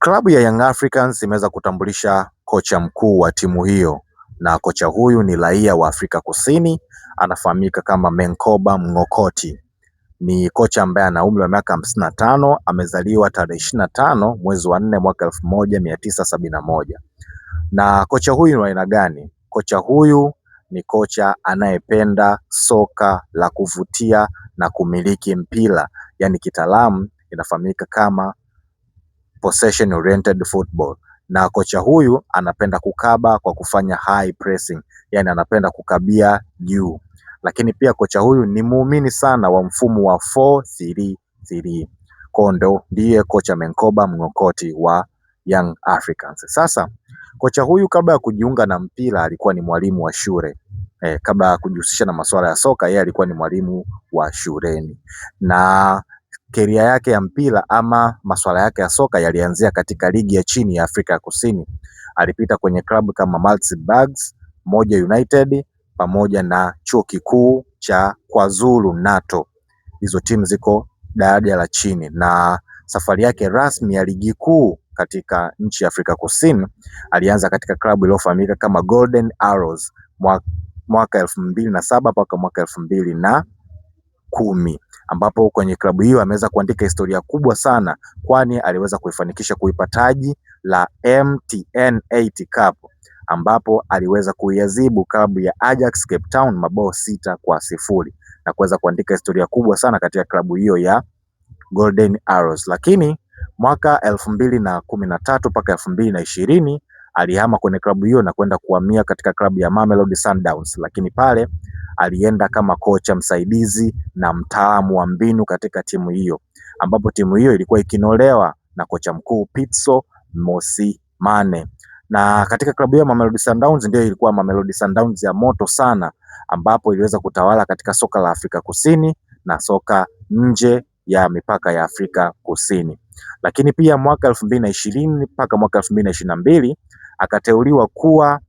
Klabu ya Young Africans imeweza kutambulisha kocha mkuu wa timu hiyo, na kocha huyu ni raia wa Afrika Kusini, anafahamika kama Menkoba Mngokoti. Ni kocha ambaye ana umri wa miaka 55, amezaliwa tarehe 25 mwezi wa 4 mwaka 1971. Na kocha huyu ni aina gani? Kocha huyu ni kocha anayependa soka la kuvutia na kumiliki mpira, yani kitaalamu inafahamika kama possession oriented football. Na kocha huyu anapenda kukaba kwa kufanya high pressing, yani anapenda kukabia juu. Lakini pia kocha huyu ni muumini sana wa mfumo wa 4-3-3. Kondo ndiye kocha Menkoba Mngokoti wa Young Africans. Sasa kocha huyu kabla ya kujiunga na mpira alikuwa ni mwalimu wa shule. Kabla ya kujihusisha na masuala ya soka, yeye alikuwa ni mwalimu wa shuleni. Na career yake ya mpira ama masuala yake ya soka yalianzia katika ligi ya chini ya Afrika ya Kusini. Alipita kwenye klabu kama Maritzburg, Moja United pamoja na chuo kikuu cha KwaZulu Natal. Hizo timu ziko daraja la chini, na safari yake rasmi ya ligi kuu katika nchi ya Afrika Kusini alianza katika klabu iliyofahamika kama Golden Arrows mwaka 2007 mpaka mwaka 2010, ambapo kwenye klabu hiyo ameweza kuandika historia kubwa sana, kwani aliweza kuifanikisha kuipa taji la MTN 8 Cup, ambapo aliweza kuiadhibu klabu ya Ajax Cape Town mabao 6-0 na kuweza kuandika historia kubwa sana katika klabu hiyo ya Golden Arrows. Lakini mwaka 2013 mpaka 2020 alihama kwenye klabu hiyo na kwenda kuhamia katika klabu ya Mamelodi Sundowns, lakini pale alienda kama kocha msaidizi na mtaalamu wa mbinu katika timu hiyo, ambapo timu hiyo ilikuwa ikinolewa na kocha mkuu Pitso Mosimane. Na katika klabu hiyo Mamelodi Sundowns ndio ilikuwa Mamelodi Sundowns ya moto sana, ambapo iliweza kutawala katika soka la Afrika Kusini na soka nje ya mipaka ya Afrika Kusini. Lakini pia mwaka 2020 mpaka mwaka 2022 akateuliwa kuwa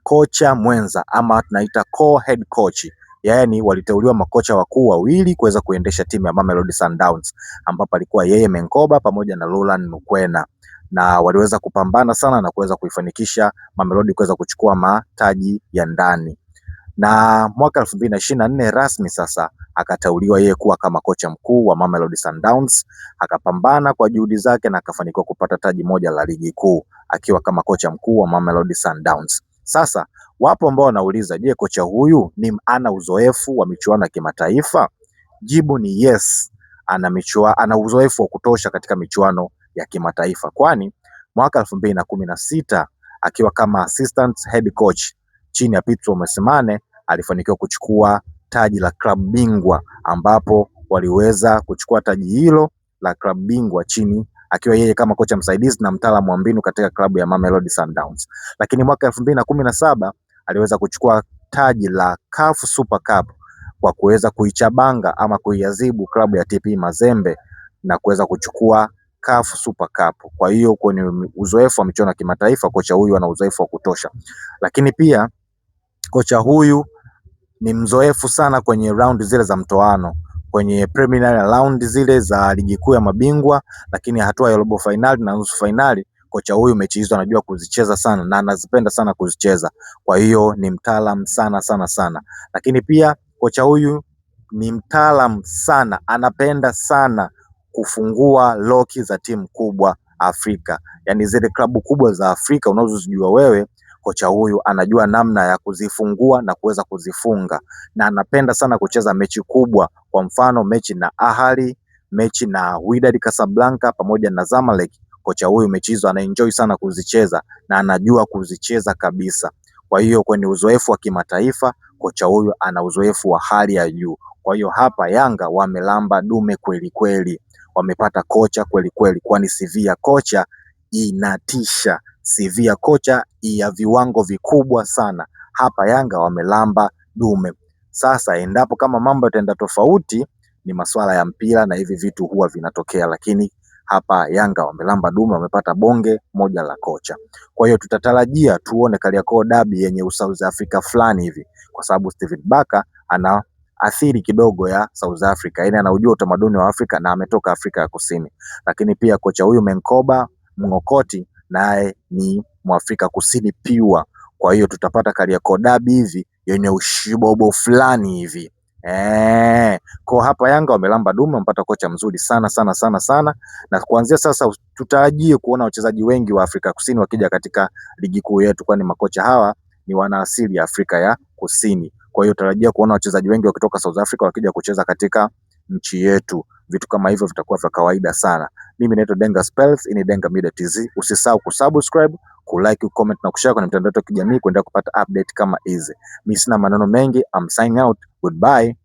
kocha mwenza ama tunaita co-head coach. Yaani waliteuliwa makocha wakuu wawili kuweza kuendesha timu ya Mamelodi Sundowns, ambapo alikuwa yeye Menkoba pamoja na Roland Nukwena, na waliweza kupambana sana na kuweza kuifanikisha Mamelodi kuweza kuchukua mataji ya ndani. Na mwaka 2024 rasmi sasa akateuliwa yeye kuwa kama kocha mkuu wa Mamelodi Sundowns, akapambana kwa juhudi zake na akafanikiwa kupata taji moja la ligi kuu akiwa kama kocha mkuu wa Mamelodi Sundowns. Sasa wapo ambao wanauliza, je, kocha huyu ana uzoefu wa michuano ya kimataifa? Jibu ni yes, ana uzoefu wa kutosha katika michuano ya kimataifa, kwani mwaka 2016 akiwa kama assistant head coach chini ya Pitso Mosimane alifanikiwa kuchukua taji la klabu bingwa, ambapo waliweza kuchukua taji hilo la klabu bingwa chini akiwa yeye kama kocha msaidizi na mtaalamu wa mbinu katika klabu ya Mamelodi Sundowns. Lakini mwaka 2017 aliweza kuchukua taji la CAF Super Cup kwa kuweza kuichabanga ama kuiadhibu klabu ya TP Mazembe na kuweza kuchukua CAF Super Cup. Kwa hiyo kwenye uzoefu wa michuano ya kimataifa kocha huyu ana uzoefu wa kutosha. Lakini pia kocha huyu ni mzoefu sana kwenye round zile za mtoano, kwenye preliminary round zile za ligi kuu ya mabingwa, lakini hatua ya robo finali na nusu finali kocha huyu mechi hizo anajua kuzicheza sana na anazipenda sana kuzicheza. Kwa hiyo ni mtaalamu sana. Lakini pia kocha huyu ni mtaalamu sana, anapenda sana kufungua loki za timu kubwa Afrika, yani zile klabu kubwa za Afrika unazozijua wewe, kocha huyu anajua namna ya kuzifungua na kuweza kuzifunga, na anapenda sana kucheza mechi kubwa. Kwa mfano mechi na Ahly, mechi na Wydad Casablanca pamoja na Zamalek. Kocha huyu mechi hizo anaenjoy sana kuzicheza na anajua kuzicheza kabisa. Kwa hiyo kwenye uzoefu wa kimataifa kocha huyu ana uzoefu wa hali ya juu. Kwa hiyo hapa Yanga wamelamba dume kweli kweli, wamepata kocha kweli kweli, kwani CV ya kocha inatisha. CV ya kocha ya viwango vikubwa sana. Hapa Yanga wamelamba dume. Sasa endapo kama mambo yataenda tofauti, ni masuala ya mpira na hivi vitu huwa vinatokea, lakini hapa Yanga wamelamba dume, wamepata bonge moja la kocha. Kwa hiyo tutatarajia tuone Kariakoo Derby yenye South Africa fulani hivi, kwa sababu Steven Barker ana athiri kidogo ya South Africa, yani anaujua utamaduni wa Afrika na ametoka Afrika ya Kusini. Lakini pia kocha huyu Menkoba Mng'okoti naye ni Mwafrika Kusini pure. Kwa hiyo tutapata Kariakoo Derby hivi yenye ushibobo fulani hivi. Kwa hapa Yanga wamelamba dume, wamepata kocha mzuri sana sana sana sana, na kuanzia sasa tutarajie kuona wachezaji wengi wa Afrika Kusini wakija katika ligi kuu yetu, kwani makocha hawa ni wana asili ya Afrika ya Kusini. Kwa hiyo tarajia kuona wachezaji wengi wakitoka South Africa wakija kucheza katika nchi yetu. Vitu kama hivyo vitakuwa vya kawaida sana. Mimi naitwa Denga Spells, ini Denga Media TZ. Usisahau kusubscribe, kulike, comment na kushare kwenye mitandao yetu ya kijamii kuendelea kupata update kama hizi. Mimi sina maneno mengi, I'm signing out. Goodbye.